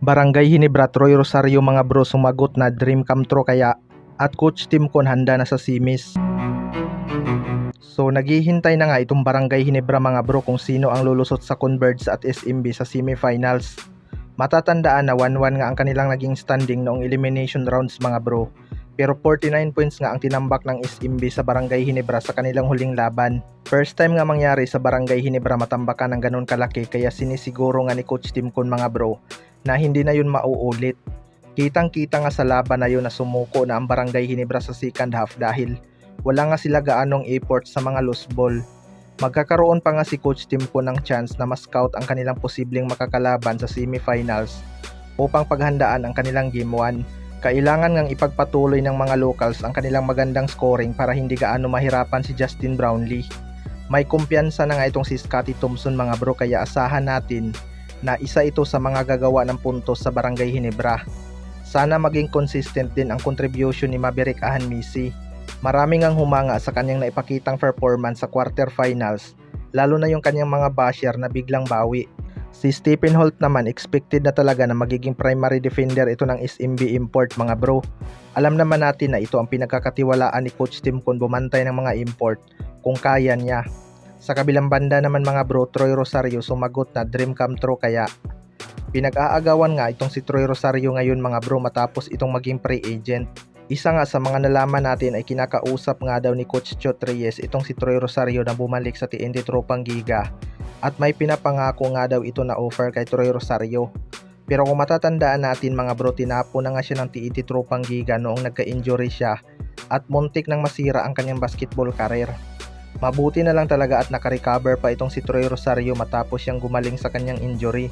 Barangay Hinebra, Troy Rosario mga bro, sumagot na dream come true kaya at coach Tim Con handa na sa simis. So naghihintay na nga itong Barangay Hinebra mga bro kung sino ang lulusot sa Converge at SMB sa semifinals. Matatandaan na 1-1 nga ang kanilang naging standing noong elimination rounds mga bro. Pero 49 points nga ang tinambak ng SMB sa Barangay Hinebra sa kanilang huling laban. First time nga mangyari sa Barangay Hinebra matambakan ng ganun kalaki kaya sinisiguro nga ni Coach Tim Con mga bro na hindi na yun mauulit. Kitang-kita nga sa laban na yun na sumuko na ang Barangay Hinebra sa second half dahil wala nga sila gaanong effort sa mga loose ball. Magkakaroon pa nga si Coach Tim Con ng chance na ma-scout ang kanilang posibleng makakalaban sa semifinals upang paghandaan ang kanilang game 1. Kailangan ngang ipagpatuloy ng mga locals ang kanilang magandang scoring para hindi gaano mahirapan si Justin Brownlee. May kumpiyansa na nga itong si Scotty Thompson mga bro kaya asahan natin na isa ito sa mga gagawa ng puntos sa Barangay Hinebra. Sana maging consistent din ang contribution ni Maverick Ahanmisi. Marami ngang humanga sa kanyang naipakitang performance sa quarterfinals, lalo na yung kanyang mga basher na biglang bawi. Si Stephen Holt naman expected na talaga na magiging primary defender ito ng SMB import mga bro. Alam naman natin na ito ang pinagkakatiwalaan ni Coach Tim Con bumantay ng mga import kung kaya niya. Sa kabilang banda naman mga bro, Troy Rosario sumagot na dream come true kaya pinag-aagawan nga itong si Troy Rosario ngayon mga bro matapos itong maging free agent. Isa nga sa mga nalaman natin ay kinakausap nga daw ni Coach Chot Reyes itong si Troy Rosario na bumalik sa TNT Tropang Giga at may pinapangako nga daw ito na offer kay Troy Rosario. Pero kung matatandaan natin mga bro, tinapo na nga siya ng TNT Tropang Giga noong nagka-injury siya at muntik nang masira ang kanyang basketball career. Mabuti na lang talaga at nakarecover pa itong si Troy Rosario matapos siyang gumaling sa kanyang injury.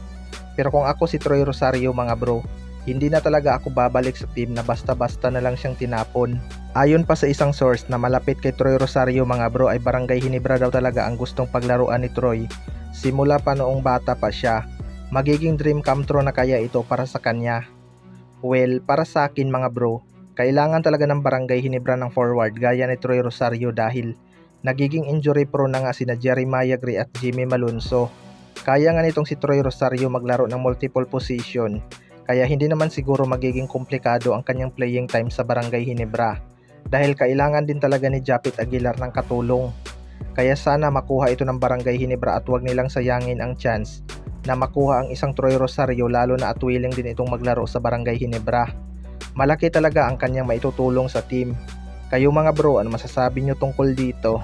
Pero kung ako si Troy Rosario mga bro, hindi na talaga ako babalik sa team na basta-basta na lang siyang tinapon. Ayon pa sa isang source na malapit kay Troy Rosario mga bro ay Barangay Hinebra daw talaga ang gustong paglaruan ni Troy simula pa noong bata pa siya. Magiging dream come true na kaya ito para sa kanya? Well, para sa akin mga bro, kailangan talaga ng Barangay Hinebra ng forward gaya ni Troy Rosario dahil nagiging injury prone na nga sina Jeremiah Gray at Jimmy Malonzo. Kaya nga nitong si Troy Rosario maglaro ng multiple position, kaya hindi naman siguro magiging komplikado ang kanyang playing time sa Barangay Hinebra dahil kailangan din talaga ni Japit Aguilar ng katulong. Kaya sana makuha ito ng Barangay Hinebra at huwag nilang sayangin ang chance na makuha ang isang Troy Rosario lalo na at willing din itong maglaro sa Barangay Hinebra. Malaki talaga ang kanyang maitutulong sa team. Kayo mga bro, ano masasabi nyo tungkol dito?